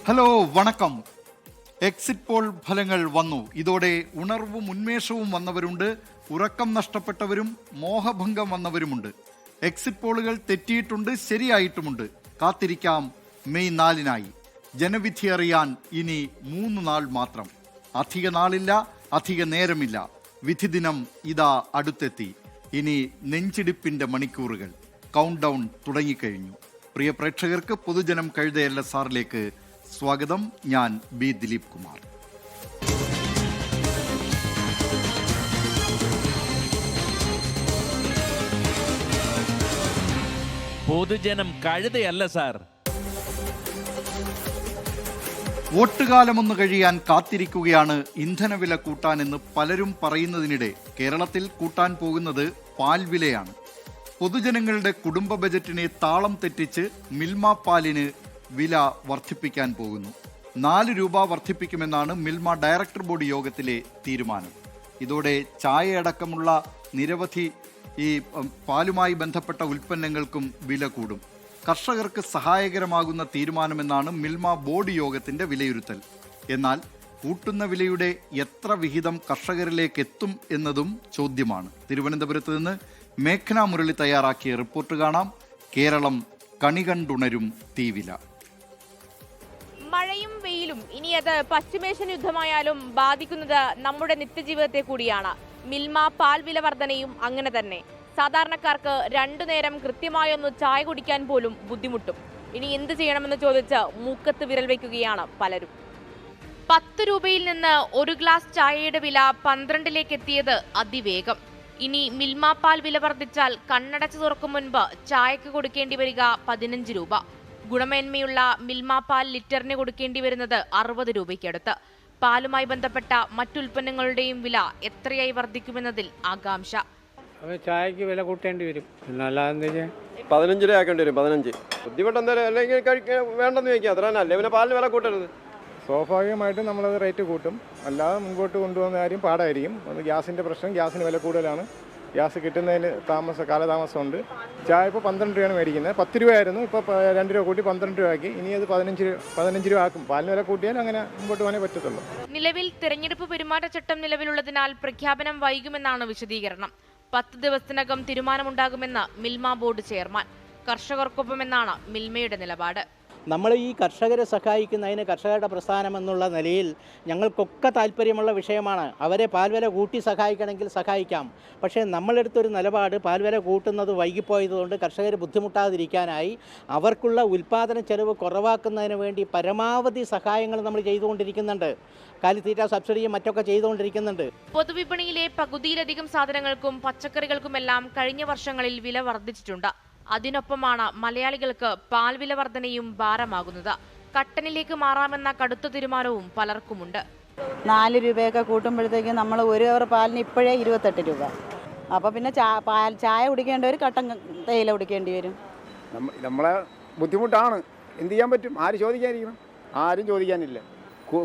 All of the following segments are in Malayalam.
ഹലോ, വണക്കം. എക്സിറ്റ് പോൾ ഫലങ്ങൾ വന്നു. ഇതോടെ ഉണർവും ഉന്മേഷവും വന്നവരുണ്ട്, ഉറക്കം നഷ്ടപ്പെട്ടവരും മോഹഭംഗം വന്നവരുമുണ്ട്. എക്സിറ്റ് പോളുകൾ തെറ്റിയിട്ടുണ്ട്, ശരിയായിട്ടുമുണ്ട്. കാത്തിരിക്കാം മെയ് 4-നായി. ജനവിധി അറിയാൻ ഇനി 3 നാൾ മാത്രം. അധിക നാളില്ല, അധിക നേരമില്ല. വിധി ദിനം ഇതാ അടുത്തെത്തി. ഇനി നെഞ്ചിടിപ്പിന്റെ മണിക്കൂറുകൾ. കൗണ്ട് ഡൗൺ തുടങ്ങിക്കഴിഞ്ഞു. പ്രിയ പ്രേക്ഷകർക്ക് പൊതുജനം കഴുതയല്ല സാറിലേക്ക് സ്വാഗതം. ഞാൻ ബി ദിലീപ് കുമാർ. പൊതുജനം കഴുതയല്ല സാർ. വോട്ടുകാലമൊന്നു കഴിയാൻ കാത്തിരിക്കുകയാണ് ഇന്ധനവില കൂട്ടാനെന്ന് പലരും പറയുന്നതിനിടെ കേരളത്തിൽ കൂട്ടാൻ പോകുന്നത് പാൽവിലയാണ്. പൊതുജനങ്ങളുടെ കുടുംബ ബജറ്റിനെ താളം തെറ്റിച്ച് മിൽമ പാലിന് വില വർദ്ധിപ്പിക്കാൻ പോകുന്നു. 4 രൂപ വർദ്ധിപ്പിക്കുമെന്നാണ് മിൽമ ഡയറക്ടർ ബോർഡ് യോഗത്തിലെ തീരുമാനം. ഇതോടെ ചായയടക്കമുള്ള നിരവധി പാലുമായി ബന്ധപ്പെട്ട ഉൽപ്പന്നങ്ങൾക്കും വില കൂടും. കർഷകർക്ക് സഹായകരമാകുന്ന തീരുമാനമെന്നാണ് മിൽമ ബോർഡ് യോഗത്തിന്റെ വിലയിരുത്തൽ. എന്നാൽ കൂട്ടുന്ന വിലയുടെ എത്ര വിഹിതം കർഷകരിലേക്ക് എത്തും എന്നതും ചോദ്യമാണ്. തിരുവനന്തപുരത്ത് നിന്ന് മേഘന മുരളി തയ്യാറാക്കിയ റിപ്പോർട്ട് കാണാം. കേരളം കണികണ്ടുണരും തീവില. മഴയും വെയിലും ഇനി അത് പശ്ചിമേഷ്യൻ യുദ്ധമായാലും ബാധിക്കുന്നത് നമ്മുടെ നിത്യജീവിതത്തെ കൂടിയാണ്. മിൽമ പാൽ വില വർധനയും അങ്ങനെ തന്നെ. സാധാരണക്കാർക്ക് 2 നേരം കൃത്യമായൊന്ന് ചായ കുടിക്കാൻ പോലും ബുദ്ധിമുട്ടും. ഇനി എന്ത് ചെയ്യണമെന്ന് ചോദിച്ച് മൂക്കത്ത് വിരൽ വയ്ക്കുകയാണ് പലരും. 10 രൂപയിൽ നിന്ന് 1 ഗ്ലാസ് ചായയുടെ വില 12ലേക്ക് എത്തിയത് അതിവേഗം. ഇനി മിൽമ പാൽ വില വർദ്ധിച്ചാൽ കണ്ണടച്ചു തുറക്കും മുൻപ് ചായക്ക് കൊടുക്കേണ്ടി വരിക 15 രൂപ. ഗുണമേന്മയുള്ള മിൽമ പാൽ ലിറ്ററിന് കൊടുക്കേണ്ടി വരുന്നത് 60 രൂപയ്ക്കടുത്ത്. പാലുമായി ബന്ധപ്പെട്ട മറ്റുൽപ്പന്നങ്ങളുടെയും വില എത്രയായി വർദ്ധിക്കുമെന്നതിൽ ആകാംക്ഷ. ചായക്ക് വില കൂട്ടേണ്ടി വരും. 15 രൂപ ആക്കേണ്ടി വരും. 15 ബുദ്ധിമുട്ട് എന്തായാലും അല്ലെങ്കിൽ വേണ്ടെന്ന് ചോദിക്കാം. അത്ര തന്നെ അല്ലേ, പിന്നെ പാലിന് വില കൂട്ടരുത്. സ്വാഭാവികമായിട്ടും നമ്മളത് റേറ്റ് കൂട്ടും. അല്ലാതെ മുൻപോട്ട് കൊണ്ടുപോകുന്ന കാര്യം പാടായിരിക്കും. അത് ഗ്യാസിൻ്റെ പ്രശ്നം, ഗ്യാസിന് വില കൂടുതലാണ്. ഗ്യാസ് കിട്ടുന്നതിന് കാലതാമസമുണ്ട്. ചായ ഇപ്പോൾ 12 രൂപയാണ് മേടിക്കുന്നത്. 10 രൂപയായിരുന്നു, ഇപ്പോൾ 2 രൂപ കൂട്ടി 12 രൂപയാക്കി. ഇനി അത് 15 രൂപ ആക്കും. പാലിന് വില കൂട്ടിയാൽ അങ്ങനെ മുമ്പോട്ട് പോകാനേ പറ്റത്തുള്ളൂ. നിലവിൽ തെരഞ്ഞെടുപ്പ് പെരുമാറ്റച്ചട്ടം നിലവിലുള്ളതിനാൽ പ്രഖ്യാപനം വൈകുമെന്നാണ് വിശദീകരണം. 10 ദിവസത്തിനകം തീരുമാനമുണ്ടാകുമെന്ന് മിൽമ ബോർഡ് ചെയർമാൻ. കർഷകർക്കൊപ്പമെന്നാണ് മിൽമയുടെ നിലപാട്. നമ്മൾ ഈ കർഷകരെ സഹായിക്കുന്നതിന് കർഷകരുടെ പ്രസ്ഥാനം എന്നുള്ള നിലയിൽ ഞങ്ങൾക്കൊക്കെ താല്പര്യമുള്ള വിഷയമാണ്. അവരെ പാൽവില കൂട്ടി സഹായിക്കണമെങ്കിൽ സഹായിക്കാം. പക്ഷേ നമ്മളെടുത്തൊരു നിലപാട് പാൽവില കൂട്ടുന്നത് വൈകിപ്പോയതുകൊണ്ട് കർഷകർ ബുദ്ധിമുട്ടാതിരിക്കാനായി അവർക്കുള്ള ഉൽപ്പാദന ചെലവ് കുറവാക്കുന്നതിന് വേണ്ടി പരമാവധി സഹായങ്ങൾ നമ്മൾ ചെയ്തുകൊണ്ടിരിക്കുന്നുണ്ട്. കാലിത്തീറ്റ സബ്സിഡിയും മറ്റൊക്കെ ചെയ്തുകൊണ്ടിരിക്കുന്നുണ്ട്. പൊതുവിപണിയിലെ പകുതിയിലധികം സാധനങ്ങൾക്കും പച്ചക്കറികൾക്കുമെല്ലാം കഴിഞ്ഞ വർഷങ്ങളിൽ വില വർദ്ധിച്ചിട്ടുണ്ട്. അതിനൊപ്പമാണ് മലയാളികൾക്ക് പാൽവില വർധനയും ഭാരമാകുന്നത്. കട്ടനിലേക്ക് മാറാമെന്ന കടുത്ത തീരുമാനവും പലർക്കുമുണ്ട്. 4 രൂപയൊക്കെ കൂട്ടുമ്പോഴത്തേക്കും നമ്മൾ 1 കവർ പാലിന് ഇപ്പോഴേ 28 രൂപ. അപ്പോൾ പിന്നെ ചായ കുടിക്കേണ്ടവർ കട്ടൻ തേയില കുടിക്കേണ്ടി വരും. നമ്മളെ ബുദ്ധിമുട്ടാണ്. എന്ത് ചെയ്യാൻ പറ്റും? ആര് ചോദിക്കാനിരിക്കണം? ആരും ചോദിക്കാനില്ല.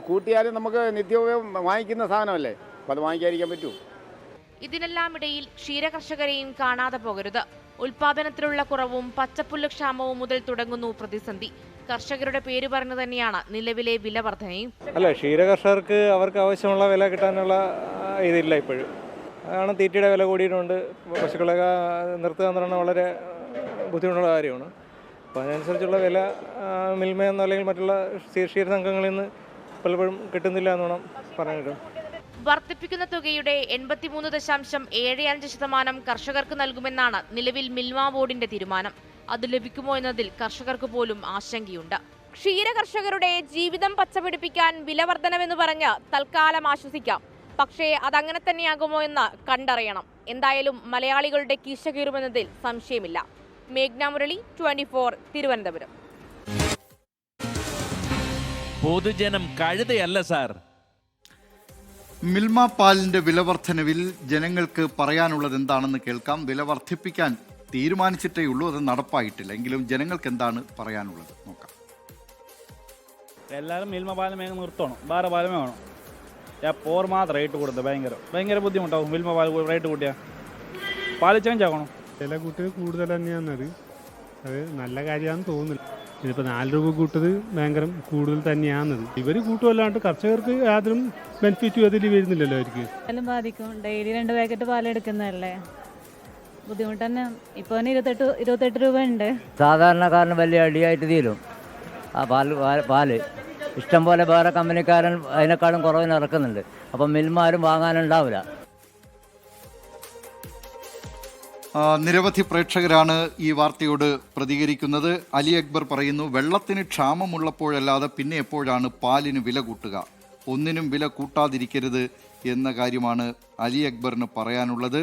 കൂട്ടിയാലും നമുക്ക് നിത്യോപയോഗം വാങ്ങിക്കുന്ന സാധനമല്ലേ, അപ്പോൾ അത് വാങ്ങിക്കാതിരിക്കാൻ പറ്റുമോ? ഇതിനെല്ലാം ഇടയിൽ ക്ഷീരകർഷകരെയും കാണാതെ പോകരുത്. ഉൽപാദനത്തിലുള്ള കുറവും പച്ചപ്പുല്ല് ക്ഷാമവും മുതൽ തുടങ്ങുന്നു പ്രതിസന്ധി. കർഷകരുടെ പേര് പറഞ്ഞു തന്നെയാണ് നിലവിലെ വില വർധനയും. അല്ല, ക്ഷീരകർഷകർക്ക് അവർക്ക് ആവശ്യമുള്ള വില കിട്ടാനുള്ള ഇതില്ല ഇപ്പോഴും. അതാണ് തീറ്റയുടെ വില കൂടിയിട്ടുണ്ട്. പശുക്കളൊക്കെ നിർത്തുക എന്ന് പറഞ്ഞാൽ വളരെ ബുദ്ധിമുട്ടുള്ള കാര്യമാണ്. അപ്പോൾ അതിനനുസരിച്ചുള്ള വില മിൽമയെന്നോ അല്ലെങ്കിൽ മറ്റുള്ള ക്ഷീരസംഘങ്ങളിൽ നിന്ന് പലപ്പോഴും കിട്ടുന്നില്ല എന്ന് വേണം പറയാനായിട്ട്. വർദ്ധിപ്പിക്കുന്ന തുകയുടെ 83.75% കർഷകർക്ക് നൽകുമെന്നാണ് നിലവിൽ മിൽമ ബോർഡിന്റെ തീരുമാനം. അത് ലഭിക്കുമോ എന്നതിൽ കർഷകർക്ക് പോലും ആശങ്കയുണ്ട്. ക്ഷീരകർഷകരുടെ ജീവിതം പച്ചപിടിപ്പിക്കാൻ വില വർധനമെന്ന് പറഞ്ഞ് തൽക്കാലം ആശ്വസിക്കാം. പക്ഷേ അതങ്ങനെ തന്നെയാകുമോ എന്ന് കണ്ടറിയണം. എന്തായാലും മലയാളികളുടെ കീശ കീറുമെന്നതിൽ സംശയമില്ല. മേഘ്ന മുരളി, 24 തിരുവനന്തപുരം. പൊതുജനം കഴുതയല്ല സാർ. മിൽമ പാലിന്റെ വില വർധനവിൽ ജനങ്ങൾക്ക് പറയാനുള്ളത് എന്താണെന്ന് കേൾക്കാം. വില വർദ്ധിപ്പിക്കാൻ തീരുമാനിച്ചിട്ടേ ഉള്ളൂ, അത് നടപ്പായിട്ടില്ല. എങ്കിലും ജനങ്ങൾക്ക് എന്താണ് പറയാനുള്ളത് നോക്കാം. എല്ലാവരും മിൽമ പാലും വേഗം നിർത്തണം, വേറെ പാലും വേണം. പോർ മാത്രം റേറ്റ് കൊടുത്തത് ഭയങ്കര ബുദ്ധിമുട്ടാവും. മിൽമ പാൽ റേറ്റ് കൂട്ടിയാൽ പാല് ചേഞ്ച് ആകണം. വില കൂട്ടിയത് കൂടുതൽ തന്നെയാണത്. അത് നല്ല കാര്യമാണെന്ന് തോന്നുന്നില്ല. ഇതിപ്പോൾ 4 രൂപ കൂട്ടത് ഭയങ്കര കൂടുതൽ തന്നെയാണത്. ഇവർ കൂട്ടുമല്ലാണ്ട് കർഷകർക്ക് യാതൊരു ബെനിഫിറ്റും അതിൽ വരുന്നില്ലല്ലോ അവർക്ക്. എല്ലാം ബാധിക്കും. ഡെയിലി 2 പാക്കറ്റ് പാലെടുക്കുന്നതല്ലേ, ബുദ്ധിമുട്ട് തന്നെ. ഇപ്പോൾ 28 രൂപ ഉണ്ട്. സാധാരണക്കാരന് വലിയ അടിയായിട്ട് തീരും ആ പാല്. ഇഷ്ടം പോലെ വേറെ കമ്പനിക്കാരൻ അതിനേക്കാളും കുറവിന് ഇറക്കുന്നുണ്ട്. അപ്പം മിൽമാരും വാങ്ങാനുണ്ടാവില്ല. നിരവധി പ്രേക്ഷകരാണ് ഈ വാർത്തയോട് പ്രതികരിക്കുന്നത്. അലി അക്ബർ പറയുന്നു, വെള്ളത്തിന് ക്ഷാമമുള്ളപ്പോഴല്ലാതെ പിന്നെ എപ്പോഴാണ് പാലിന് വില കൂട്ടുക? ഒന്നിനും വില കൂട്ടാതിരിക്കരുത് എന്ന കാര്യമാണ് അലി അക്ബറിന് പറയാനുള്ളത്.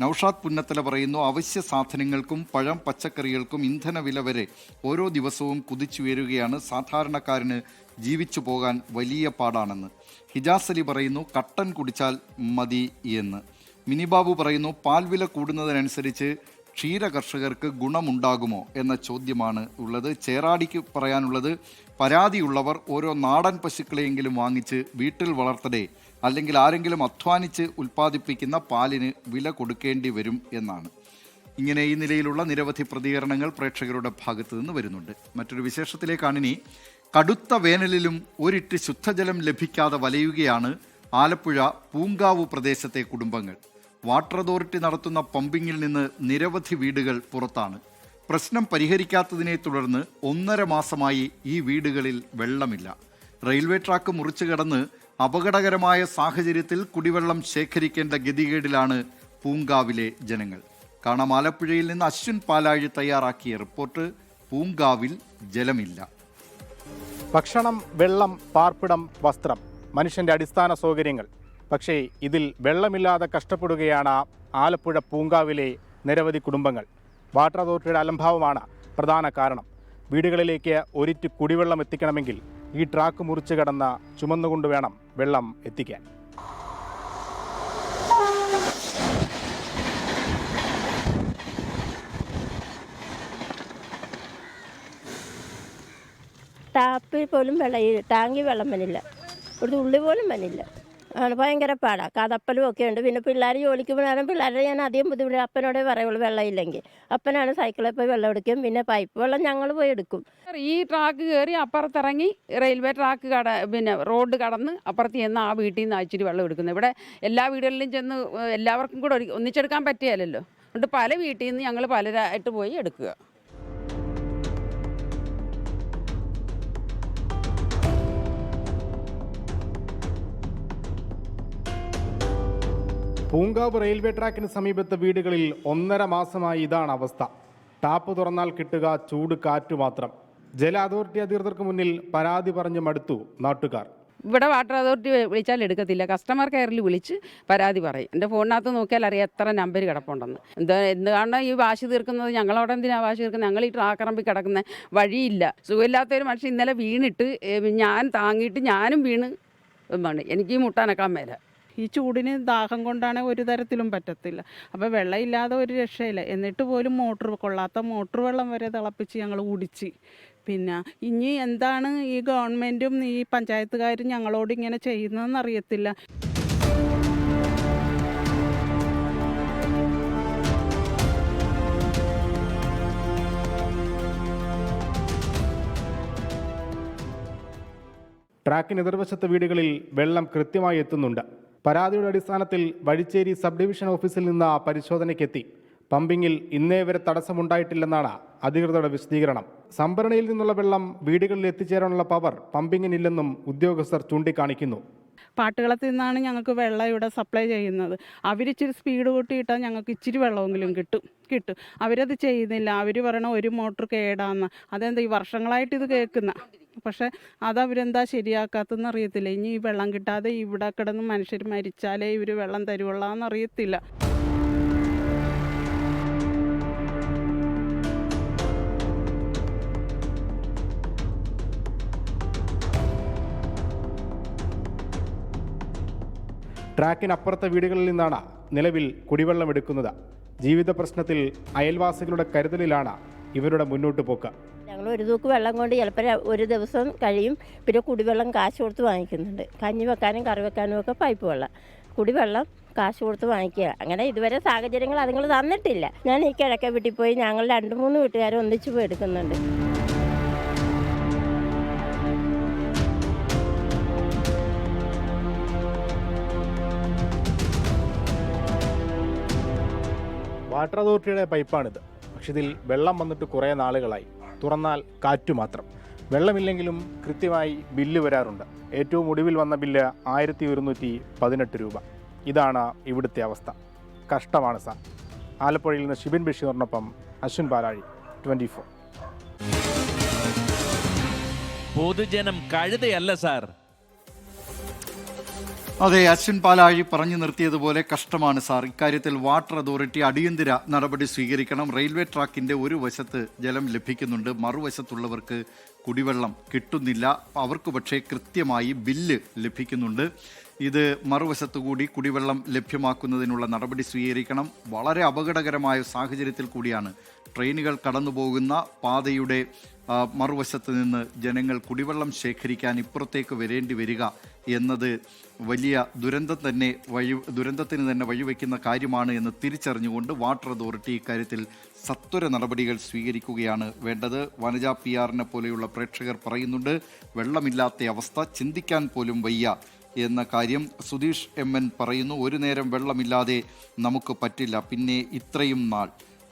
നൌഷാദ് പുന്നത്തല പറയുന്നു, അവശ്യ സാധനങ്ങൾക്കും പഴം പച്ചക്കറികൾക്കും ഇന്ധന വില വരെ ഓരോ ദിവസവും കുതിച്ചുയരുകയാണ്. സാധാരണക്കാരന് ജീവിച്ചു പോകാൻ വലിയ പാടാണെന്ന്. ഹിജാസ് അലി പറയുന്നു, കട്ടൻ കുടിച്ചാൽ മതി എന്ന്. മിനിബാബു പറയുന്നു, പാൽ വില കൂടുന്നതിനനുസരിച്ച് ക്ഷീര കർഷകർക്ക് ഗുണമുണ്ടാകുമോ എന്ന ചോദ്യമാണ് ഉള്ളത്. ചേറാടിക്ക് പറയാനുള്ളത്, പരാതിയുള്ളവർ ഓരോ നാടൻ പശുക്കളെയെങ്കിലും വാങ്ങിച്ച് വീട്ടിൽ വളർത്തടേ, അല്ലെങ്കിൽ ആരെങ്കിലും അധ്വാനിച്ച് ഉൽപ്പാദിപ്പിക്കുന്ന പാലിന് വില കൊടുക്കേണ്ടി വരും എന്നാണ്. ഇങ്ങനെ ഈ നിലയിലുള്ള നിരവധി പ്രതികരണങ്ങൾ പ്രേക്ഷകരുടെ ഭാഗത്തു നിന്ന് വരുന്നുണ്ട്. മറ്റൊരു വിശേഷത്തിലേക്കാണിനി. കടുത്ത വേനലിലും ഒരിറ്റ് ശുദ്ധജലം ലഭിക്കാതെ വലയുകയാണ് ആലപ്പുഴ പൂങ്കാവ് പ്രദേശത്തെ കുടുംബങ്ങൾ. വാട്ടർ അതോറിറ്റി നടത്തുന്ന പമ്പിങ്ങിൽ നിന്ന് നിരവധി വീടുകൾ പുറത്താണ്. പ്രശ്നം പരിഹരിക്കാത്തതിനെ തുടർന്ന് 1.5 മാസമായി ഈ വീടുകളിൽ വെള്ളമില്ല. റെയിൽവേ ട്രാക്ക് മുറിച്ചു കടന്ന് അപകടകരമായ സാഹചര്യത്തിൽ കുടിവെള്ളം ശേഖരിക്കേണ്ട ഗതികേടിലാണ് പൂങ്കാവിലെ ജനങ്ങൾ. കാണാം ആലപ്പുഴയിൽ നിന്ന് അശ്വിൻ പാലാഴി തയ്യാറാക്കിയ റിപ്പോർട്ട്. പൂങ്കാവിൽ ജലമില്ല. ഭക്ഷണം, വെള്ളം, പാർപ്പിടം, വസ്ത്രം, മനുഷ്യൻ്റെ അടിസ്ഥാന സൗകര്യങ്ങൾ. പക്ഷേ ഇതിൽ വെള്ളമില്ലാതെ കഷ്ടപ്പെടുകയാണ് ആലപ്പുഴ പൂങ്കാവിലെ നിരവധി കുടുംബങ്ങൾ. വാട്ടർ അതോറിറ്റിയുടെ അലംഭാവമാണ് പ്രധാന കാരണം. വീടുകളിലേക്ക് ഒരിറ്റ് കുടിവെള്ളം എത്തിക്കണമെങ്കിൽ ഈ ട്രാക്ക് മുറിച്ച് കടന്ന് ചുമന്നുകൊണ്ട് വേണം വെള്ളം എത്തിക്കാൻ. ടാപ്പിൽ പോലും വെള്ളം, ടാങ്കിൽ വെള്ളം വന്നില്ല, ഒരു തുള്ളി പോലും വന്നില്ല. ആണ് ഭയങ്കര പാടാണ്. കതപ്പലും ഒക്കെ ഉണ്ട്. പിന്നെ പിള്ളേർ ജോലിക്ക് പോകാനും പിള്ളേരെ ഞാൻ അധികം ബുദ്ധിമുട്ട്. അപ്പനോടേ പറയുള്ളൂ വെള്ളം ഇല്ലെങ്കിൽ. അപ്പനാണ് സൈക്കിളിൽ പോയി വെള്ളം എടുക്കും. പിന്നെ പൈപ്പ് വെള്ളം ഞങ്ങൾ പോയി എടുക്കും. ഈ ട്രാക്ക് കയറി അപ്പുറത്തിറങ്ങി റെയിൽവേ ട്രാക്ക് പിന്നെ റോഡ് കടന്ന് അപ്പുറത്ത് ചെന്ന് ആ വീട്ടിൽ നിന്ന് അയച്ചിട്ട് വെള്ളം എടുക്കുന്നത്. ഇവിടെ എല്ലാ വീടുകളിലും ചെന്ന് എല്ലാവർക്കും കൂടെ ഒന്നിച്ചെടുക്കാൻ പറ്റിയല്ലോ. അതുകൊണ്ട് പല വീട്ടിൽ നിന്ന് ഞങ്ങൾ പലരായിട്ട് പോയി എടുക്കുക. പൂങ്കാവ് റെയിൽവേ ട്രാക്കിന് സമീപത്തെ വീടുകളിൽ 1.5 മാസമായി ഇതാണ് അവസ്ഥ. ടാപ്പ് തുറന്നാൽ കിട്ടുക ചൂട് കാറ്റു മാത്രം. ജല അതോറിറ്റി അധികൃതർക്ക് മുന്നിൽ പരാതി പറഞ്ഞു മടുത്തു നാട്ടുകാർ. ഇവിടെ വാട്ടർ അതോറിറ്റി വിളിച്ചാൽ എടുക്കത്തില്ല. കസ്റ്റമർ കെയറിൽ വിളിച്ച് പരാതി പറയും. എൻ്റെ ഫോണിനകത്ത് നോക്കിയാൽ അറിയാം എത്ര നമ്പർ കിടപ്പുണ്ടെന്ന്. എന്താണ് ഈ വാശി തീർക്കുന്നത്? ഞങ്ങളവിടെ എന്തിനാണ് വാശി തീർക്കുന്നത്? ഞങ്ങൾ ഈ ട്രാക്കറമ്പിൽ കിടക്കുന്ന വഴിയില്ല. സുഖമില്ലാത്തൊരു മനുഷ്യൻ ഇന്നലെ വീണിട്ട് ഞാൻ താങ്ങിയിട്ട് ഞാനും വീണ് എനിക്ക് മുട്ടാനക്കാൻ മേല. ഈ ചൂടിന് ദാഹം കൊണ്ടാണ് ഒരു തരത്തിലും പറ്റത്തില്ല. അപ്പോൾ വെള്ളമില്ലാതെ ഒരു രക്ഷയില്ല. എന്നിട്ട് പോലും കൊള്ളാത്ത മോട്ടർ വെള്ളം വരെ തിളപ്പിച്ച് ഞങ്ങൾ കുടിച്ച്. പിന്നെ ഇനി എന്താണ് ഈ ഗവൺമെൻറ്റും ഈ പഞ്ചായത്തുകാരും ഞങ്ങളോട് ഇങ്ങനെ ചെയ്യുന്നതെന്ന് അറിയത്തില്ല. ട്രാക്കിന് എതിർവശത്തെ വീടുകളിൽ വെള്ളം കൃത്യമായി എത്തുന്നുണ്ട്. പരാതിയുടെ അടിസ്ഥാനത്തിൽ വഴിച്ചേരി സബ് ഡിവിഷൻ ഓഫീസിൽ നിന്ന് പരിശോധനയ്ക്കെത്തി. പമ്പിങ്ങിൽ ഇന്നേ വരെ തടസ്സമുണ്ടായിട്ടില്ലെന്നാണ് അധികൃതരുടെ വിശദീകരണം. സംഭരണിയിൽ നിന്നുള്ള വെള്ളം വീടുകളിൽ എത്തിച്ചേരാനുള്ള പവർ പമ്പിങ്ങിനില്ലെന്നും ഉദ്യോഗസ്ഥർ ചൂണ്ടിക്കാണിക്കുന്നു. പാട്ടുകളത്തിൽ നിന്നാണ് ഞങ്ങൾക്ക് വെള്ളം ഇവിടെ സപ്ലൈ ചെയ്യുന്നത്. അവരിച്ചിരി സ്പീഡ് കൂട്ടിയിട്ടാൽ ഞങ്ങൾക്ക് ഇച്ചിരി വെള്ളമെങ്കിലും കിട്ടും. അവരത് ചെയ്യുന്നില്ല. അവർ പറയണ ഒരു മോട്ടർ കേടാന്ന്. അതെന്താ ഈ വർഷങ്ങളായിട്ട് ഇത് കേൾക്കുന്ന. പക്ഷേ അതവരെന്താ ശരിയാക്കാത്തെന്ന് അറിയത്തില്ല. ഇനി ഈ വെള്ളം കിട്ടാതെ ഇവിടെ കിടന്ന് മനുഷ്യർ മരിച്ചാലേ ഇവർ വെള്ളം തരുവുള്ളതെന്നറിയത്തില്ല. ട്രാക്കിനപ്പുറത്തെ വീടുകളിൽ നിന്നാണ് നിലവിൽ കുടിവെള്ളം എടുക്കുന്നത്. ജീവിത പ്രശ്നത്തിൽ അയൽവാസികളുടെ കരുതലിലാണ് ഇവരുടെ മുന്നോട്ട് പോക്ക്. ഞങ്ങൾ ഒരു തൂക്ക് വെള്ളം കൊണ്ട് ചിലപ്പോൾ ഒരു ദിവസം കഴിയും. പിന്നെ കുടിവെള്ളം കാശ് കൊടുത്ത് വാങ്ങിക്കുന്നുണ്ട്. കഞ്ഞി വെക്കാനും കറി വെക്കാനും ഒക്കെ പൈപ്പ് വെള്ളം, കുടിവെള്ളം കാശ് കൊടുത്ത് വാങ്ങിക്കുക. അങ്ങനെ ഇതുവരെ സാഹചര്യങ്ങൾ അതുങ്ങൾ തന്നിട്ടില്ല. ഞാൻ ഈ കിഴക്കേ വീട്ടിൽ പോയി ഞങ്ങൾ 2-3 വീട്ടുകാർ ഒന്നിച്ച് പോയി എടുക്കുന്നുണ്ട്. വാട്ടർ അതോറിറ്റിയുടെ പൈപ്പാണിത്. പക്ഷെ ഇതിൽ വെള്ളം വന്നിട്ട് കുറേ നാളുകളായി. തുറന്നാൽ കാറ്റു മാത്രം. വെള്ളമില്ലെങ്കിലും കൃത്യമായി ബില്ല് വരാറുണ്ട്. ഏറ്റവും ഒടുവിൽ വന്ന ബില്ല് 1118 രൂപ. ഇതാണ് ഇവിടുത്തെ അവസ്ഥ. കഷ്ടമാണ് സാർ. ആലപ്പുഴയിൽ നിന്ന് ഷിബിൻ ബഷീറിനൊപ്പം അശ്വിൻ പാലാഴി, 24. പൊതുജനം കഴുതയല്ല സാർ. അതെ, അശ്വിൻ പാലാഴി പറഞ്ഞു നിർത്തിയതുപോലെ കഷ്ടമാണ് സാർ. ഇക്കാര്യത്തിൽ വാട്ടർ അതോറിറ്റി അടിയന്തര നടപടി സ്വീകരിക്കണം. റെയിൽവേ ട്രാക്കിന്റെ ഒരു വശത്ത് ജലം ലഭിക്കുന്നുണ്ട്, മറുവശത്തുള്ളവർക്ക് കുടിവെള്ളം കിട്ടുന്നില്ല. അവർക്ക് പക്ഷേ കൃത്യമായി ബില്ല് ലഭിക്കുന്നുണ്ട്. ഇത് മറുവശത്തു കൂടി കുടിവെള്ളം ലഭ്യമാക്കുന്നതിനുള്ള നടപടി സ്വീകരിക്കണം. വളരെ അപകടകരമായ സാഹചര്യത്തിൽ കൂടിയാണ് ട്രെയിനുകൾ കടന്നുപോകുന്ന പാതയുടെ മറുവശത്ത് നിന്ന് ജനങ്ങൾ കുടിവെള്ളം ശേഖരിക്കാൻ ഇപ്പുറത്തേക്ക് വരേണ്ടി വരിക എന്നത് വലിയ ദുരന്തത്തിന് തന്നെ വഴിവെക്കുന്ന കാര്യമാണ് എന്ന് തിരിച്ചറിഞ്ഞുകൊണ്ട് വാട്ടർ അതോറിറ്റി ഇക്കാര്യത്തിൽ സത്വര നടപടികൾ സ്വീകരിക്കുകയാണ് വേണ്ടത്. വനജ PR പോലെയുള്ള പ്രേക്ഷകർ പറയുന്നുണ്ട്, വെള്ളമില്ലാത്ത അവസ്ഥ ചിന്തിക്കാൻ പോലും വയ്യ എന്ന കാര്യം. സുധീഷ് MN പറയുന്നു, ഒരു നേരം വെള്ളമില്ലാതെ നമുക്ക് പറ്റില്ല, പിന്നെ ഇത്രയും നാൾ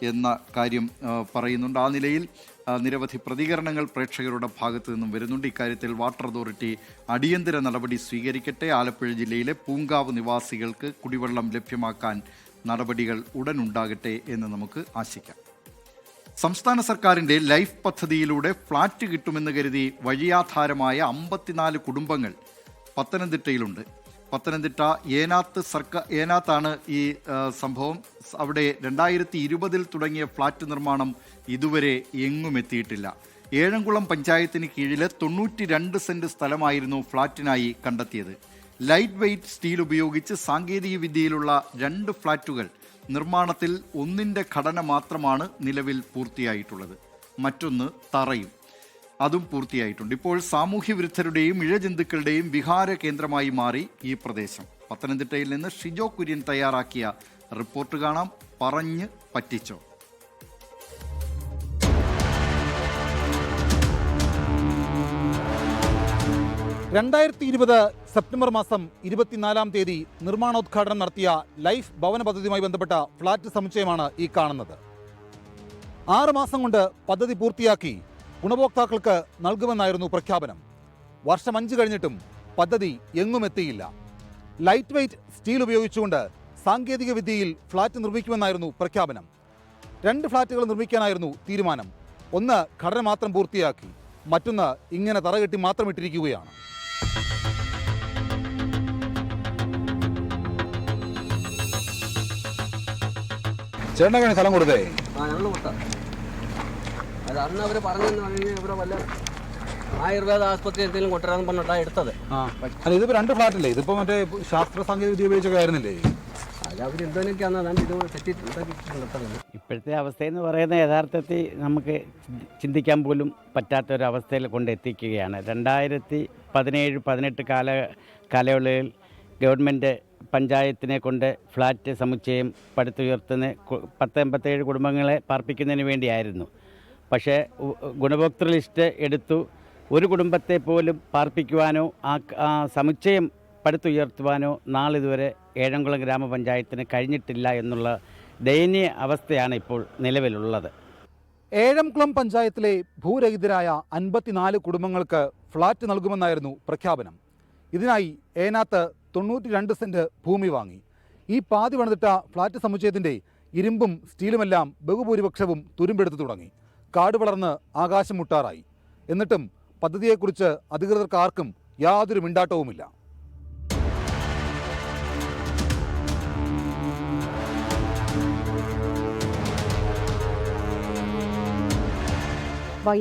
എന്ന കാര്യം പറയുന്നുണ്ട്. ആ നിലയിൽ നിരവധി പ്രതികരണങ്ങൾ പ്രേക്ഷകരുടെ ഭാഗത്തു നിന്നും വരുന്നുണ്ട്. ഇക്കാര്യത്തിൽ വാട്ടർ അതോറിറ്റി അടിയന്തര നടപടി സ്വീകരിക്കട്ടെ. ആലപ്പുഴ ജില്ലയിലെ പൂങ്കാവ് നിവാസികൾക്ക് കുടിവെള്ളം ലഭ്യമാക്കാൻ നടപടികൾ ഉടൻ ഉണ്ടാകട്ടെ എന്ന് നമുക്ക് ആശിക്കാം. സംസ്ഥാന സർക്കാരിൻ്റെ ലൈഫ് പദ്ധതിയിലൂടെ ഫ്ളാറ്റ് കിട്ടുമെന്ന് കരുതി വഴിയാധാരമായ 54 കുടുംബങ്ങൾ പത്തനംതിട്ടയിലുണ്ട്. പത്തനംതിട്ട ഏനാത്താണ് ഈ സംഭവം. അവിടെ 2020 തുടങ്ങിയ ഫ്ളാറ്റ് നിർമ്മാണം ഇതുവരെ എങ്ങും എത്തിയിട്ടില്ല. ഏഴംകുളം പഞ്ചായത്തിന് കീഴിലെ 92 സെന്റ് സ്ഥലമായിരുന്നു ഫ്ളാറ്റിനായി കണ്ടെത്തിയത്. ലൈറ്റ് വെയ്റ്റ് സ്റ്റീൽ ഉപയോഗിച്ച് സാങ്കേതിക വിദ്യയിലുള്ള 2 ഫ്ളാറ്റുകൾ നിർമ്മാണത്തിൽ ഒന്നിൻ്റെ ഘടന മാത്രമാണ് നിലവിൽ പൂർത്തിയായിട്ടുള്ളത്. മറ്റൊന്ന് തറയും, അതും പൂർത്തിയായിട്ടുണ്ട്. ഇപ്പോൾ സാമൂഹ്യ വിരുദ്ധരുടെയും ഇഴജന്തുക്കളുടെയും വിഹാര കേന്ദ്രമായി മാറി ഈ പ്രദേശം. പത്തനംതിട്ടയിൽ നിന്ന് ഷിജോ കുര്യൻ തയ്യാറാക്കിയ റിപ്പോർട്ട് കാണാം. പറഞ്ഞ് പറ്റിച്ചോ. 2020 സെപ്റ്റംബർ മാസം 24-ാം തീയതി നിർമ്മാണോദ്ഘാടനം നടത്തിയ ലൈഫ് ഭവന പദ്ധതിയുമായി ബന്ധപ്പെട്ട ഫ്ളാറ്റ് സമുച്ചയമാണ് ഈ കാണുന്നത്. 6 മാസം കൊണ്ട് പദ്ധതി പൂർത്തിയാക്കി ഗുണഭോക്താക്കൾക്ക് നൽകുമെന്നായിരുന്നു പ്രഖ്യാപനം. വർഷം 5 കഴിഞ്ഞിട്ടും പദ്ധതി എങ്ങും എത്തിയില്ല. ലൈറ്റ് വെയ്റ്റ് സ്റ്റീൽ ഉപയോഗിച്ചുകൊണ്ട് സാങ്കേതിക വിദ്യയിൽ ഫ്ളാറ്റ് നിർമ്മിക്കുമെന്നായിരുന്നു പ്രഖ്യാപനം. 2 ഫ്ളാറ്റുകൾ നിർമ്മിക്കാനായിരുന്നു തീരുമാനം. ഒന്ന് ഘടന മാത്രം പൂർത്തിയാക്കി, മറ്റൊന്ന് ഇങ്ങനെ തറകെട്ടി മാത്രം ഇട്ടിരിക്കുകയാണ്. ചേട്ടനൊക്കെ സ്ഥലം കൊടുത്തേ? അത് അന്ന് അവർ പറഞ്ഞെന്ന് പറഞ്ഞാൽ ഇവിടെ വല്ല ആയുർവേദ ആസ്പത്രി എന്തെങ്കിലും കൊണ്ടുവരാന്ന് പറഞ്ഞിട്ടാണ് എടുത്തത്. അല്ല, ഇതിപ്പോ 2 ഫ്ലാറ്റല്ലേ? ഇതിപ്പോ മറ്റേ ശാസ്ത്ര സാങ്കേതിക വിദ്യ ഉപയോഗിച്ചൊക്കെ ആയിരുന്നില്ലേ? അത് അവർ എന്തൊക്കെയാണ് അതാണ് ഇത് തെറ്റിട്ടുണ്ടെടുത്തത്. ഇപ്പോഴത്തെ അവസ്ഥയെന്ന് പറയുന്നത് യഥാർത്ഥത്തിൽ നമുക്ക് ചിന്തിക്കാൻ പോലും പറ്റാത്തൊരവസ്ഥയിൽ കൊണ്ടെത്തിക്കുകയാണ്. 2017-18 കാലയളവിൽ ഗവൺമെൻറ് പഞ്ചായത്തിനെ കൊണ്ട് ഫ്ലാറ്റ് സമുച്ചയം പടുത്തുയർത്തുന്ന 1087 കുടുംബങ്ങളെ പാർപ്പിക്കുന്നതിന് വേണ്ടിയായിരുന്നു. പക്ഷേ ഗുണഭോക്തൃ ലിസ്റ്റ് എടുത്തു. ഒരു കുടുംബത്തെ പോലും പാർപ്പിക്കുവാനോ ആ സമുച്ചയം പടുത്തുയർത്തുവാനോ നാളിതുവരെ ഏഴംകുളം ഗ്രാമപഞ്ചായത്തിന് കഴിഞ്ഞിട്ടില്ല എന്നുള്ള ദയനീയ അവസ്ഥയാണ് ഇപ്പോൾ നിലവിലുള്ളത്. ഏഴംകുളം പഞ്ചായത്തിലെ ഭൂരഹിതരായ 54 കുടുംബങ്ങൾക്ക് ഫ്ളാറ്റ് നൽകുമെന്നായിരുന്നു പ്രഖ്യാപനം. ഇതിനായി ഏനാത്ത് 92 സെന്റ് ഭൂമി വാങ്ങി. ഈ പാതി പണിതിട്ട ഫ്ളാറ്റ് സമുച്ചയത്തിൻ്റെ ഇരുമ്പും സ്റ്റീലുമെല്ലാം ബഹുഭൂരിപക്ഷവും തുരുമ്പെടുത്തു തുടങ്ങി. കാട് വളർന്ന് ആകാശം മുട്ടാറായി. എന്നിട്ടും പദ്ധതിയെക്കുറിച്ച് അധികൃതർക്കാർക്കും യാതൊരു മിണ്ടാട്ടവുമില്ല.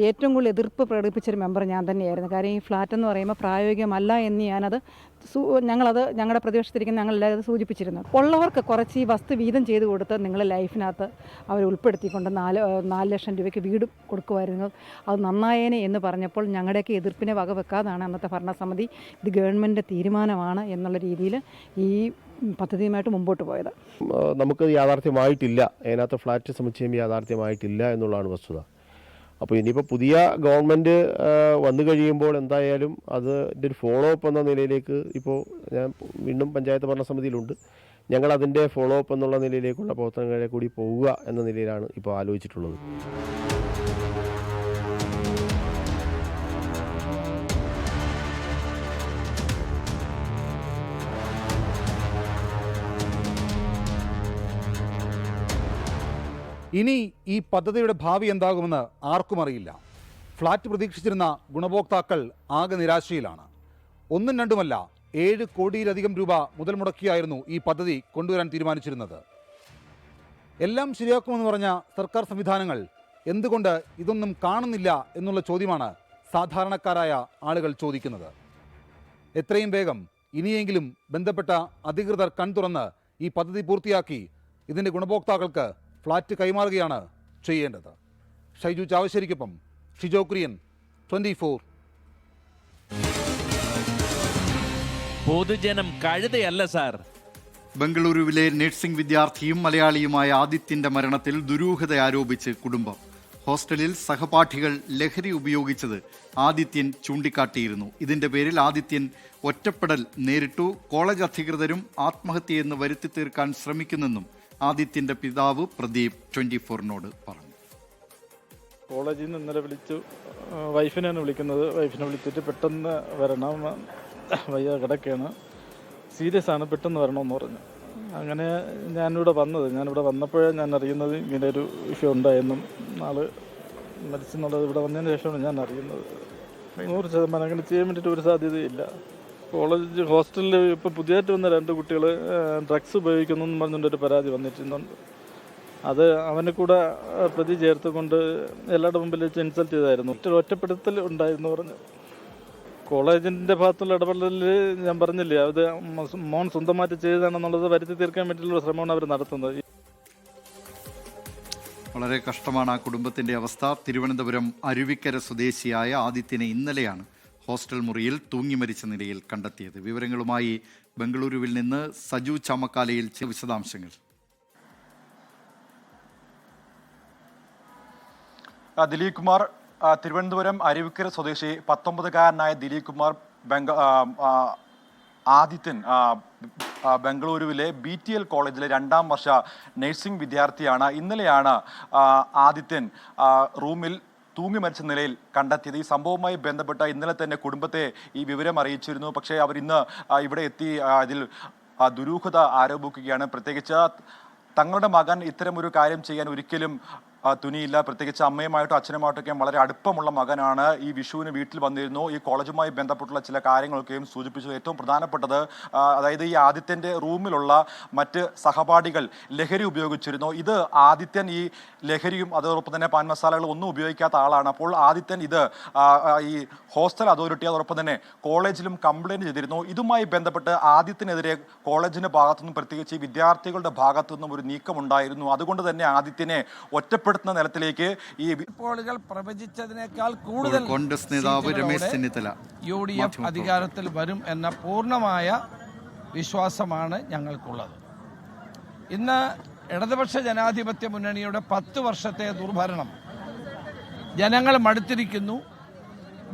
ഏറ്റവും കൂടുതൽ എതിർപ്പ് പ്രകടിപ്പിച്ചൊരു മെമ്പർ ഞാൻ തന്നെയായിരുന്നു. കാര്യം ഈ ഫ്ലാറ്റ് എന്ന് പറയുമ്പോൾ പ്രായോഗികമല്ല എന്ന് ഞങ്ങളുടെ പ്രതിപക്ഷത്തിരിക്കുന്ന ഞങ്ങളെല്ലാവരും സൂചിപ്പിച്ചിരുന്നു. ഉള്ളവർക്ക് കുറച്ച് ഈ വസ്തു വീതം ചെയ്ത് കൊടുത്ത് നിങ്ങൾ ലൈഫിനകത്ത് അവർ ഉൾപ്പെടുത്തിക്കൊണ്ട് 4 ലക്ഷം രൂപയ്ക്ക് വീട് കൊടുക്കുമായിരുന്നു, അത് നന്നായേനെ എന്ന് പറഞ്ഞപ്പോൾ ഞങ്ങളുടെയൊക്കെ എതിർപ്പിനെ വകവെക്കാതാണ് അന്നത്തെ ഭരണസമിതി ഇത് ഗവൺമെൻറ് തീരുമാനമാണ് എന്നുള്ള രീതിയിൽ ഈ പദ്ധതിയുമായിട്ട് മുമ്പോട്ട് പോയത്. നമുക്ക് യാഥാർത്ഥ്യമായിട്ടില്ല, അതിനകത്ത് ഫ്ലാറ്റ് സമുച്ചയം യാഥാർത്ഥ്യമായിട്ടില്ല എന്നുള്ളതാണ് വസ്തുത. അപ്പോൾ ഇനിയിപ്പോൾ പുതിയ ഗവൺമെൻറ് വന്നു കഴിയുമ്പോൾ എന്തായാലും അതിൻ്റെ ഒരു ഫോളോ അപ്പ് എന്ന നിലയിലേക്ക് ഇപ്പോൾ ഞാൻ വീണ്ടും പഞ്ചായത്ത് ഭരണസമിതിയിലുണ്ട്. ഞങ്ങൾ അതിൻ്റെ ഫോളോ അപ്പ് എന്നുള്ള നിലയിലേക്കുള്ള പ്രവർത്തനങ്ങളെ കൂടി പോവുക എന്ന നിലയിലാണ് ഇപ്പോൾ ആലോചിച്ചിട്ടുള്ളത്. ഇനി ഈ പദ്ധതിയുടെ ഭാവി എന്താകുമെന്ന് ആർക്കും അറിയില്ല. ഫ്ളാറ്റ് പ്രതീക്ഷിച്ചിരുന്ന ഗുണഭോക്താക്കൾ ആകെ നിരാശയിലാണ്. ഒന്നും രണ്ടുമല്ല, 7 കോടിയിലധികം രൂപ മുതൽ മുടക്കിയായിരുന്നു ഈ പദ്ധതി കൊണ്ടുവരാൻ തീരുമാനിച്ചിരുന്നത്. എല്ലാം ശരിയാക്കുമെന്ന് പറഞ്ഞ സർക്കാർ സംവിധാനങ്ങൾ എന്തുകൊണ്ട് ഇതൊന്നും കാണുന്നില്ല എന്നുള്ള ചോദ്യമാണ് സാധാരണക്കാരായ ആളുകൾ ചോദിക്കുന്നത്. എത്രയും വേഗം ഇനിയെങ്കിലും ബന്ധപ്പെട്ട അധികൃതർ കൺതുറന്ന് ഈ പദ്ധതി പൂർത്തിയാക്കി ഇതിൻ്റെ ഗുണഭോക്താക്കൾക്ക് ഫ്ളാറ്റ് കൈമാറുകയാണ് ചെയ്യേണ്ടത്. ഷൈജു ചാവശ്ശേരിക്കൊപ്പം ഷിജോ കുര്യൻ, 24. പൊതുജനം കഴുതയല്ല സാർ. ബംഗളൂരുവിലെ നഴ്സിംഗ് വിദ്യാർത്ഥിയും മലയാളിയുമായ ആദിത്യന്റെ മരണത്തിൽ ദുരൂഹത ആരോപിച്ച് കുടുംബം. ഹോസ്റ്റലിൽ സഹപാഠികൾ ലഹരി ഉപയോഗിച്ചത് ആദിത്യൻ ചൂണ്ടിക്കാട്ടിയിരുന്നു. ഇതിന്റെ പേരിൽ ആദിത്യൻ ഒറ്റപ്പെടൽ നേരിട്ടു. കോളേജ് അധികൃതരും ആത്മഹത്യയെന്ന് വരുത്തി തീർക്കാൻ ശ്രമിക്കുന്നെന്നും ആദിത്യന്റെ പിതാവ് പ്രദീപ് 24-നോട് പറഞ്ഞു. കോളേജിൽ നിന്ന് ഇന്നലെ വിളിച്ചു, വൈഫിനെയാണ് വിളിക്കുന്നത്. വൈഫിനെ വിളിച്ചിട്ട് പെട്ടെന്ന് വരണം, വയ്യ കിടക്കുകയാണ്, സീരിയസ് ആണ്, പെട്ടെന്ന് വരണമെന്ന് പറഞ്ഞു. അങ്ങനെ ഞാനിവിടെ വന്നത്. ഞാനിവിടെ വന്നപ്പോഴേ ഞാൻ അറിയുന്നത് ഇങ്ങനെ ഒരു വിഷയം ഉണ്ടായെന്നും ആള് മരിച്ചെന്നുള്ളത് ഇവിടെ വന്നതിന് ശേഷമാണ് ഞാൻ അറിയുന്നത്. 100% അങ്ങനെ ചെയ്യാൻ വേണ്ടിയിട്ട് ഒരു സാധ്യതയില്ല. കോളേജ് ഹോസ്റ്റലിൽ ഇപ്പോൾ പുതിയതായിട്ട് വന്ന 2 കുട്ടികൾ ഡ്രഗ്സ് ഉപയോഗിക്കുന്നു എന്ന് പറഞ്ഞുകൊണ്ടൊരു പരാതി വന്നിട്ടുന്നുണ്ട്. അത് അവനെ കൂടെ പ്രതി ചേർത്തുകൊണ്ട് എല്ലാവരുടെ മുമ്പിൽ വെച്ച് ഇൻസൾട്ട് ചെയ്തായിരുന്നു. ഒറ്റപ്പെടുത്തൽ ഉണ്ടായിരുന്നു പറഞ്ഞു. കോളേജിൻ്റെ ഭാഗത്തുള്ള ഇടപെടലിൽ ഞാൻ പറഞ്ഞില്ലേ, അത് മോൻ സ്വന്തമായിട്ട് ചെയ്തതാണെന്നുള്ളത് വരുത്തി തീർക്കാൻ വേണ്ടിയിട്ടുള്ള ശ്രമമാണ് അവർ നടത്തുന്നത്. വളരെ കഷ്ടമാണ് ആ കുടുംബത്തിന്റെ അവസ്ഥ. തിരുവനന്തപുരം അരുവിക്കര സ്വദേശിയായ ആദിത്യനെ ഇന്നലെയാണ് ഹോസ്റ്റൽ മുറിയിൽ തൂങ്ങി മരിച്ച നിലയിൽ കണ്ടെത്തിയത്. വിവരങ്ങളുമായി ബംഗളൂരുവിൽ നിന്ന് സജു ചാമക്കാലയിൽ വിശദാംശങ്ങൾ. ദിലീപ് കുമാർ, തിരുവനന്തപുരം അരുവിക്കര സ്വദേശി 19-കാരനായ ദിലീപ് കുമാർ ആദിത്യൻ ബംഗളൂരുവിലെ BTL കോളേജിലെ 2ാം വർഷ നഴ്സിംഗ് വിദ്യാർത്ഥിയാണ്. ഇന്നലെയാണ് ആദിത്യൻ റൂമിൽ തൂങ്ങി മരിച്ച നിലയിൽ കണ്ടെത്തിയത്. ഈ സംഭവവുമായി ബന്ധപ്പെട്ട ഇന്നലെ തന്നെ കുടുംബത്തെ ഈ വിവരം അറിയിച്ചിരുന്നു. പക്ഷേ അവർ ഇന്ന് ഇവിടെ എത്തി ഇതിൽ ദുരൂഹത ആരോപിക്കുകയാണ്. പ്രത്യേകിച്ച് തങ്ങളുടെ മകൻ ഇത്തരമൊരു കാര്യം ചെയ്യാൻ ഒരിക്കലും തുനിയില്ല. പ്രത്യേകിച്ച് അമ്മയുമായിട്ടോ അച്ഛനുമായിട്ടൊക്കെ വളരെ അടുപ്പമുള്ള മകനാണ്. ഈ വിഷുവിന് വീട്ടിൽ വന്നിരുന്നു. ഈ കോളേജുമായി ബന്ധപ്പെട്ടുള്ള ചില കാര്യങ്ങളൊക്കെയും സൂചിപ്പിച്ചു. ഏറ്റവും പ്രധാനപ്പെട്ടത് അതായത് ഈ ആദിത്യൻ്റെ റൂമിലുള്ള മറ്റ് സഹപാഠികൾ ലഹരി ഉപയോഗിച്ചിരുന്നു. ഇത് ആദിത്യൻ ഈ ലഹരിയും അതോടൊപ്പം തന്നെ പാൻ മസാലകളും ഒന്നും ഉപയോഗിക്കാത്ത ആളാണ്. അപ്പോൾ ആദിത്യൻ ഇത് ഈ ഹോസ്റ്റൽ അതോറിറ്റി അതോടൊപ്പം തന്നെ കോളേജിലും കംപ്ലയിൻറ്റ് ചെയ്തിരുന്നു. ഇതുമായി ബന്ധപ്പെട്ട് ആദിത്യനെതിരെ കോളേജിൻ്റെ ഭാഗത്തുനിന്നും പ്രത്യേകിച്ച് ഈ വിദ്യാർത്ഥികളുടെ ഭാഗത്തുനിന്നും ഒരു നീക്കമുണ്ടായിരുന്നു. അതുകൊണ്ട് തന്നെ ആദിത്യനെ ഒറ്റപ്പെടുത്തുന്ന നിലത്തിലേക്ക് ഈ പോളുകൾ പ്രവചിച്ചതിനേക്കാൾ കൂടുതൽ കോൺഗ്രസ് നേതാവ് രമേശ് ചെന്നിത്തല UDF അധികാരത്തിൽ വരും എന്ന പൂർണ്ണമായ വിശ്വാസമാണ് ഞങ്ങൾക്കുള്ളത്. ഇന്ന് ഇടതുപക്ഷ ജനാധിപത്യ മുന്നണിയുടെ 10 വർഷത്തെ ദുർഭരണം ജനങ്ങൾ മടുത്തിരിക്കുന്നു.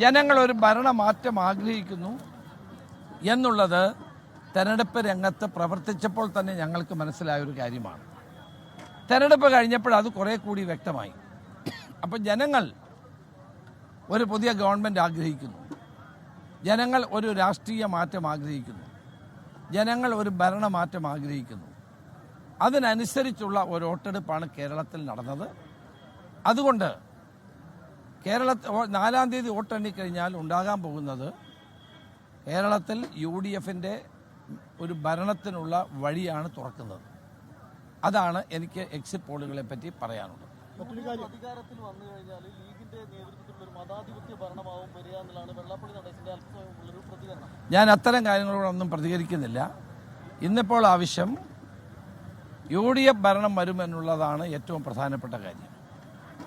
ജനങ്ങൾ ഒരു ഭരണമാറ്റം ആഗ്രഹിക്കുന്നു എന്നുള്ളത് തെരഞ്ഞെടുപ്പ് രംഗത്ത് പ്രവർത്തിച്ചപ്പോൾ തന്നെ ഞങ്ങൾക്ക് മനസ്സിലായ ഒരു കാര്യമാണ്. തെരഞ്ഞെടുപ്പ് കഴിഞ്ഞപ്പോൾ അത് കുറേ കൂടി വ്യക്തമായി. അപ്പോൾ ജനങ്ങൾ ഒരു പുതിയ ഗവൺമെൻറ് ആഗ്രഹിക്കുന്നു, ജനങ്ങൾ ഒരു രാഷ്ട്രീയ മാറ്റം ആഗ്രഹിക്കുന്നു, ജനങ്ങൾ ഒരു ഭരണമാറ്റം ആഗ്രഹിക്കുന്നു. അതിനനുസരിച്ചുള്ള ഒരു വോട്ടെടുപ്പാണ് കേരളത്തിൽ നടന്നത്. അതുകൊണ്ട് കേരളത്തിൽ 4-ാം തീയതി വോട്ടെണ്ണിക്കഴിഞ്ഞാൽ ഉണ്ടാകാൻ പോകുന്നത് കേരളത്തിൽ UDFൻ്റെ ഒരു ഭരണത്തിനുള്ള വഴിയാണ് തുറക്കുന്നത്. അതാണ് എനിക്ക് എക്സിറ്റ് പോളുകളെ പറ്റി പറയാനുള്ളത്. അധികാരത്തിൽ വന്നു കഴിഞ്ഞാൽ ലീഗിന്റെ നേതൃത്വത്തിലുള്ള ഒരു മതാധിപത്യ ഭരണമാവും വരിക എന്നുള്ളതാണ് വെള്ളാപ്പള്ളി നടേശന്റെ അല്പസ്വയമുള്ളൊരു പ്രതികരണം. ഞാൻ അത്തരം കാര്യങ്ങളോടൊന്നും പ്രതികരിക്കുന്നില്ല. ഇന്നിപ്പോൾ ആവശ്യം UDF ഭരണം വരുമെന്നുള്ളതാണ് ഏറ്റവും പ്രധാനപ്പെട്ട കാര്യം.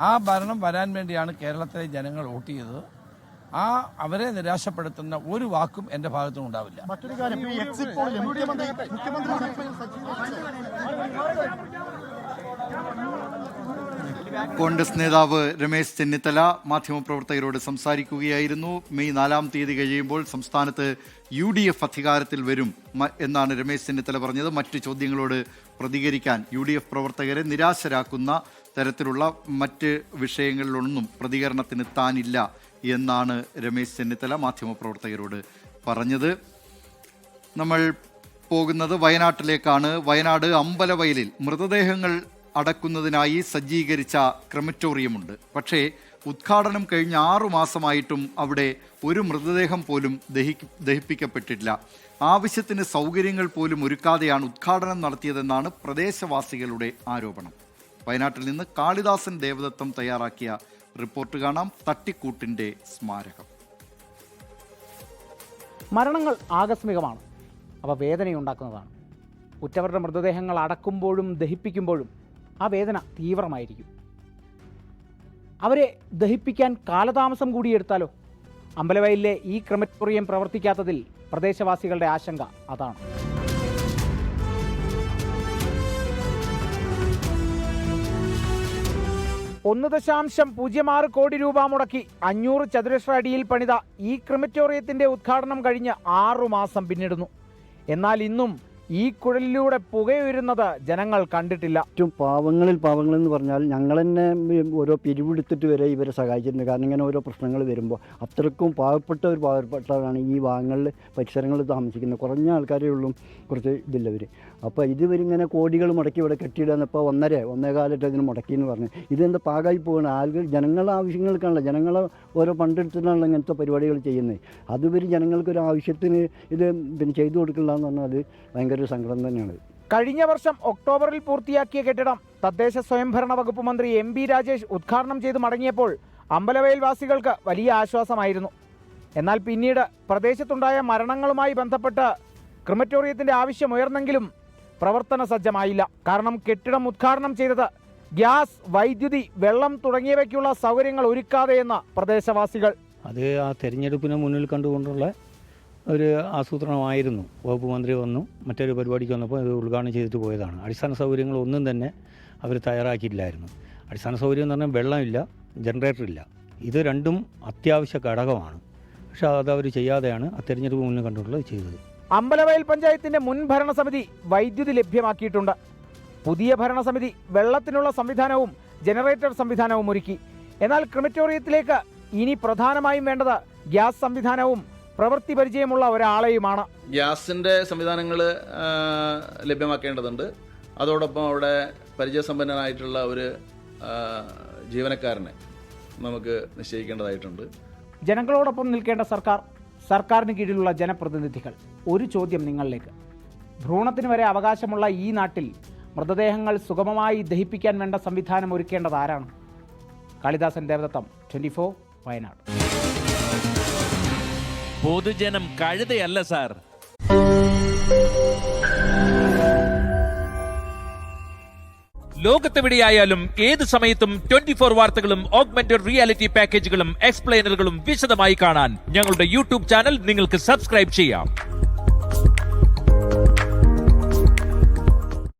ആ ഭരണം വരാൻ വേണ്ടിയാണ് കേരളത്തിലെ ജനങ്ങൾ വോട്ട് ചെയ്തത്. അവരെ നിരാശപ്പെടുത്തുന്ന ഒരു വാക്കും എൻ്റെ ഭാഗത്തുനിന്ന് ഉണ്ടാവില്ല. മറ്റൊരു കാര്യം, ഈ എക്സിറ്റ് പോളിൽ മുഖ്യമന്ത്രി കോൺഗ്രസ് നേതാവ് രമേശ് ചെന്നിത്തല മാധ്യമപ്രവർത്തകരോട് സംസാരിക്കുകയായിരുന്നു. മെയ് 4-ാം തീയതി കഴിയുമ്പോൾ സംസ്ഥാനത്ത് UDF അധികാരത്തിൽ വരും എന്നാണ് രമേശ് ചെന്നിത്തല പറഞ്ഞത്. മറ്റു ചോദ്യങ്ങളോട് പ്രതികരിക്കാൻ UDF പ്രവർത്തകരെ നിരാശരാക്കുന്ന തരത്തിലുള്ള മറ്റ് വിഷയങ്ങളിലൊന്നും പ്രതികരണത്തിന് താനില്ല എന്നാണ് രമേശ് ചെന്നിത്തല മാധ്യമപ്രവർത്തകരോട് പറഞ്ഞത്. നമ്മൾ പോകുന്നത് വയനാട്ടിലേക്കാണ്. വയനാട് അമ്പലവയലിൽ മൃതദേഹങ്ങൾ അടക്കുന്നതിനായി സജ്ജീകരിച്ച ക്രെമറ്റോറിയമുണ്ട്. പക്ഷേ ഉദ്ഘാടനം കഴിഞ്ഞ 6 മാസമായിട്ടും അവിടെ ഒരു മൃതദേഹം പോലും ദഹിപ്പിക്കപ്പെട്ടിട്ടില്ല. ആവശ്യത്തിന് സൗകര്യങ്ങൾ പോലും ഒരുക്കാതെയാണ് ഉദ്ഘാടനം നടത്തിയതെന്നാണ് പ്രദേശവാസികളുടെ ആരോപണം. വയനാട്ടിൽ നിന്ന് കാളിദാസൻ ദേവദത്തം തയ്യാറാക്കിയ റിപ്പോർട്ട് കാണാം. തട്ടിക്കൂട്ടിൻ്റെ സ്മാരകം. മരണങ്ങൾ ആകസ്മികമാണ്. അവ വേദനയുണ്ടാക്കുന്നതാണ്. ഉറ്റവരുടെ മൃതദേഹങ്ങൾ അടക്കുമ്പോഴും ദഹിപ്പിക്കുമ്പോഴും ആ വേദന തീവ്രമായിരിക്കും. അവരെ ദഹിപ്പിക്കാൻ കാലതാമസം കൂടിയെടുത്താലോ? അമ്പലവയലിലെ ഈ ക്രെമറ്റോറിയം പ്രവർത്തിക്കാത്തതിൽ പ്രദേശവാസികളുടെ ആശങ്ക അതാണ്. 1.06 കോടി രൂപ മുടക്കി 500 ചതുരശ്ര അടിയിൽ പണിത ഈ ക്രെമറ്റോറിയത്തിന്റെ ഉദ്ഘാടനം കഴിഞ്ഞ് 6 മാസം പിന്നിടുന്നു. എന്നാൽ ഇന്നും ഈ കുഴലിലൂടെ പുകയുയരുന്നത് ജനങ്ങൾ കണ്ടിട്ടില്ല. ഏറ്റവും പാവങ്ങളെന്ന് പറഞ്ഞാൽ ഞങ്ങൾ തന്നെ ഓരോ പിരിവെടുത്തിട്ട് വരെ ഇവരെ സഹായിച്ചിട്ടുണ്ട്. കാരണം ഇങ്ങനെ ഓരോ പ്രശ്നങ്ങൾ വരുമ്പോൾ അത്രക്കും പാവപ്പെട്ടവരാണ് ഈ ഭാഗങ്ങളിൽ പരിസരങ്ങളിൽ താമസിക്കുന്നത്. കുറഞ്ഞ ആൾക്കാരേ ഉള്ളൂ, കുറച്ച് ഇതില്ലവർ. അപ്പോൾ ഇവരിങ്ങനെ കോടികൾ മുടക്കി ഇവിടെ കെട്ടിയിടുന്നപ്പോൾ 1.25 ഇതിന് മുടക്കിയെന്ന് പറഞ്ഞു. ഇതെന്താ പാകമായി പോകണം? ആളുകൾ ജനങ്ങളുടെ ആവശ്യങ്ങൾക്കാണല്ലോ, ജനങ്ങളെ ഓരോ പണ്ടെടുത്തിട്ടാണല്ലോ ഇങ്ങനത്തെ പരിപാടികൾ ചെയ്യുന്നത്. അതുവരെ ജനങ്ങൾക്കൊരു ആവശ്യത്തിന് ഇത് ചെയ്തു കൊടുക്കില്ല എന്ന് പറഞ്ഞാൽ അത് ഭയങ്കര സങ്കടം തന്നെയാണ്. കഴിഞ്ഞ വർഷം ഒക്ടോബറിൽ പൂർത്തിയാക്കിയ കെട്ടിടം തദ്ദേശ സ്വയംഭരണ വകുപ്പ് മന്ത്രി MB രാജേഷ് ഉദ്ഘാടനം ചെയ്ത് മടങ്ങിയപ്പോൾ അമ്പലവയൽ വാസികൾക്ക് വലിയ ആശ്വാസമായിരുന്നു. എന്നാൽ പിന്നീട് പ്രദേശത്തുണ്ടായ മരണങ്ങളുമായി ബന്ധപ്പെട്ട് ക്രെമറ്റോറിയത്തിന്റെ ആവശ്യം ഉയർന്നെങ്കിലും പ്രവർത്തന സജ്ജമായില്ല. കാരണം കെട്ടിടം ഉദ്ഘാടനം ചെയ്തത് ഗ്യാസ്, വൈദ്യുതി, വെള്ളം തുടങ്ങിയവയ്ക്കുള്ള സൗകര്യങ്ങൾ ഒരുക്കാതെയെന്ന് പ്രദേശവാസികൾ. അത് ആ തെരഞ്ഞെടുപ്പിനെ മുന്നിൽ കണ്ടുകൊണ്ടുള്ള ഒരു ആസൂത്രണമായിരുന്നു. വകുപ്പ് മന്ത്രി വന്നു, മറ്റൊരു പരിപാടിക്ക് വന്നപ്പോൾ ഇത് ഉദ്ഘാടനം ചെയ്തിട്ട് പോയതാണ്. അടിസ്ഥാന സൗകര്യങ്ങളൊന്നും തന്നെ അവർ തയ്യാറാക്കിയില്ലായിരുന്നു. അടിസ്ഥാന സൗകര്യം എന്ന് പറഞ്ഞാൽ വെള്ളമില്ല, ജനറേറ്ററില്ല. ഇത് രണ്ടും അത്യാവശ്യ ഘടകമാണ്. പക്ഷേ അതവർ ചെയ്യാതെയാണ് ആ തെരഞ്ഞെടുപ്പ് മുന്നിൽ കണ്ടുകൊണ്ടുള്ളത് ചെയ്തത്. അമ്പലവയൽ പഞ്ചായത്തിന്റെ മുൻ ഭരണസമിതി വൈദ്യുതി ലഭ്യമാക്കിയിട്ടുണ്ട്. പുതിയ ഭരണസമിതി വെള്ളത്തിനുള്ള സംവിധാനവും ജനറേറ്റർ സംവിധാനവും ഒരുക്കി. എന്നാൽ ക്രെമറ്റോറിയത്തിലേക്ക് ഇനി പ്രധാനമായും വേണ്ടത് ഗ്യാസ് സംവിധാനവും പ്രവൃത്തി പരിചയമുള്ള ഒരാളെയുമാണ്. ഗ്യാസിൻ്റെ സംവിധാനങ്ങൾ ലഭ്യമാക്കേണ്ടതുണ്ട്. അതോടൊപ്പം അവിടെ പരിചയസമ്പന്നനായിട്ടുള്ള ഒരു ജീവനക്കാരനെ നമുക്ക് നിശ്ചയിക്കേണ്ടതായിട്ടുണ്ട്. ജനങ്ങളോടൊപ്പം നിൽക്കേണ്ട സർക്കാരിന് കീഴിലുള്ള ജനപ്രതിനിധികൾ. ഒരു ചോദ്യം നിങ്ങളിലേക്ക്. ഭ്രൂണത്തിന് വരെ അവകാശമുള്ള ഈ നാട്ടിൽ മൃതദേഹങ്ങൾ സുഗമമായി ദഹിപ്പിക്കാൻ വേണ്ട സംവിധാനം ഒരുക്കേണ്ടത് ആരാണ്? കാളിദാസൻ ദേവദത്തം, 24 വയനാട്. പൊതുജനം കഴുതയല്ല സാർ. ലോകത്തെവിടെയായാലും ഏത് സമയത്തും 24 വാർത്തകളും ഓഗ്മെന്റഡ് റിയാലിറ്റി പാക്കേജുകളും എക്സ്പ്ലെയിനറുകളും വിശദമായി കാണാൻ ഞങ്ങളുടെ YouTube ചാനൽ നിങ്ങൾക്ക് സബ്സ്ക്രൈബ് ചെയ്യാം.